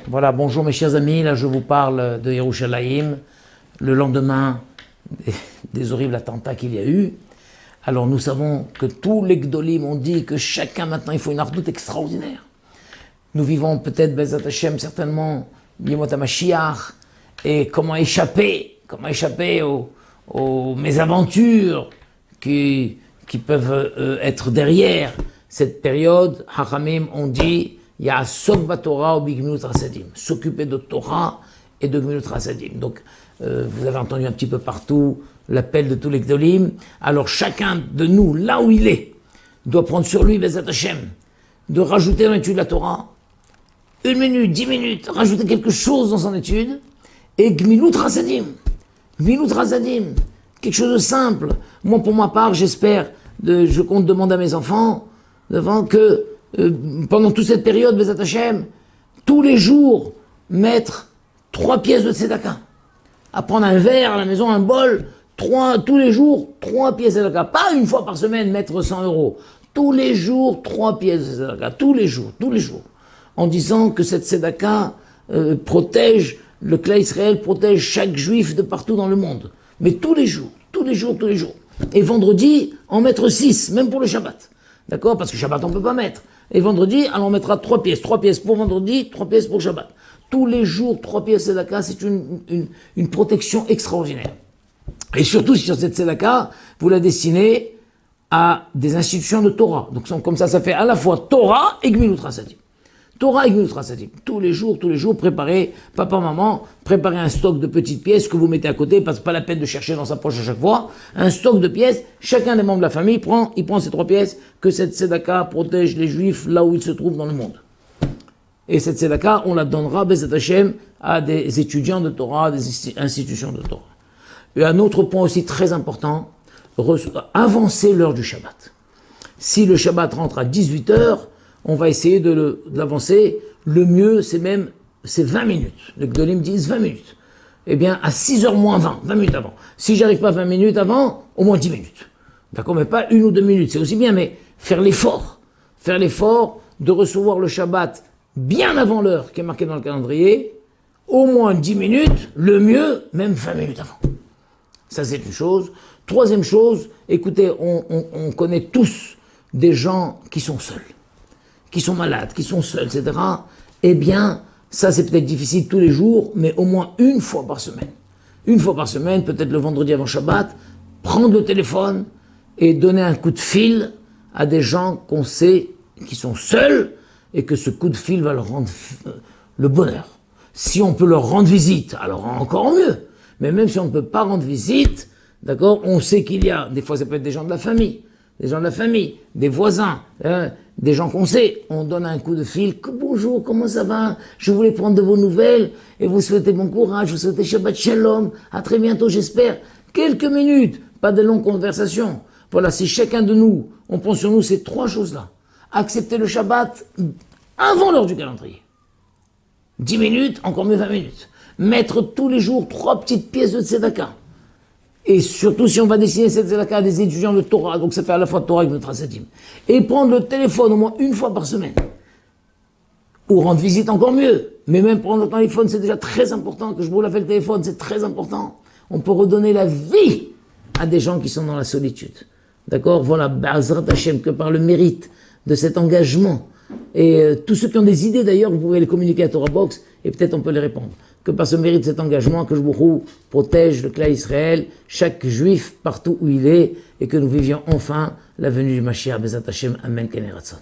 Voilà, bonjour mes chers amis, là je vous parle de Yerushalayim, le lendemain des horribles attentats qu'il y a eu. Alors nous savons que tous les Gdolim ont dit que chacun maintenant il faut une ardoute extraordinaire. Nous vivons peut-être Bezat Hashem certainement Yemot HaMashiach, et comment échapper aux mésaventures qui peuvent être derrière cette période. Hachamim ont dit Ya'asok b'Torah ou b'Gmilut Chasadim, s'occuper de Torah et de Gmilut Chasadim. Donc vous avez entendu un petit peu partout l'appel de tous les Gdolim. Alors chacun de nous, là où il est, doit prendre sur lui Bezat Hashem, de rajouter dans l'étude de la Torah 1 minute, 10 minutes, rajouter quelque chose dans son étude, et Gmilut Chasadim, quelque chose de simple. Moi, pour ma part, je compte demander à mes enfants, que pendant toute cette période, Bezat Hashem, tous les jours, mettre 3 pièces de tzedaka. À prendre un verre à la maison, un bol, tous les jours, 3 pièces de tzedaka. Pas une fois par semaine, mettre 100 euros. Tous les jours, 3 pièces de tzedaka. Tous les jours. En disant que cette tzedaka protège, le Klal Israël protège chaque juif de partout dans le monde. Mais tous les jours. Et vendredi, en mettre 6, même pour le Shabbat. D'accord? Parce que Shabbat, on ne peut pas mettre. Et vendredi, alors on mettra 3 pièces. 3 pièces pour vendredi, 3 pièces pour Shabbat. Tous les jours, 3 pièces de tzedaka, c'est une protection extraordinaire. Et surtout, sur cette tzedaka, vous la destinez à des institutions de Torah. Donc comme ça fait à la fois Torah et Gmilut Chasadim. Torah et Gmilut Chasadim. Tous les jours, préparez, papa, maman, préparez un stock de petites pièces que vous mettez à côté, parce que pas la peine de chercher dans sa poche à chaque fois. Un stock de pièces, chacun des membres de la famille il prend ces 3 pièces, que cette tzedaka protège les juifs là où ils se trouvent dans le monde. Et cette tzedaka, on la donnera, Bezat Hashem, à des étudiants de Torah, des institutions de Torah. Et un autre point aussi très important, avancer l'heure du Shabbat. Si le Shabbat rentre à 18h, on va essayer de l'avancer. Le mieux, c'est 20 minutes. Les Gdolim disent 20 minutes. Eh bien, à 6h moins 20 minutes avant. Si j'arrive pas 20 minutes avant, au moins 10 minutes. D'accord? Mais pas 1 ou 2 minutes, c'est aussi bien, mais faire l'effort de recevoir le Shabbat bien avant l'heure qui est marquée dans le calendrier, au moins 10 minutes, le mieux, même 20 minutes avant. Ça, c'est une chose. Troisième chose, écoutez, on connaît tous des gens qui sont seuls, qui sont malades, qui sont seuls, etc. Eh bien, ça, c'est peut-être difficile tous les jours, mais au moins une fois par semaine. Une fois par semaine, peut-être le vendredi avant Shabbat, prendre le téléphone et donner un coup de fil à des gens qu'on sait qui sont seuls, et que ce coup de fil va leur rendre le bonheur. Si on peut leur rendre visite, alors encore mieux. Mais même si on ne peut pas rendre visite, d'accord, on sait qu'il y a, des fois ça peut être des gens de la famille, des voisins, des gens qu'on sait. On donne un coup de fil, bonjour, comment ça va? Je voulais prendre de vos nouvelles et vous souhaiter bon courage, vous souhaitez Shabbat Shalom, à très bientôt j'espère. Quelques minutes, pas de longues conversations. Voilà, si chacun de nous, on prend sur nous ces 3 choses-là. Accepter le Shabbat avant l'heure du calendrier. 10 minutes, encore mieux 20 minutes. Mettre tous les jours 3 petites pièces de tzedaka. Et surtout si on va dessiner cette tzedaka à des étudiants de Torah, donc ça fait à la fois Torah et Gmilut Chasadim. Et prendre le téléphone au moins une fois par semaine. Ou rendre visite encore mieux. Mais même prendre le téléphone, c'est déjà très important. Que je vous l'appelle le téléphone, c'est très important. On peut redonner la vie à des gens qui sont dans la solitude. D'accord? Voilà, Ba'azrat Hashem, que par le mérite de cet engagement. Et tous ceux qui ont des idées d'ailleurs, vous pouvez les communiquer à Torah Box et peut-être on peut les répondre. Que par ce mérite de cet engagement, que Jbourou protège le Klal Israël, chaque juif partout où il est, et que nous vivions enfin la venue du Mashiach Bezat Hashem. Amen. Ken Yeratzon.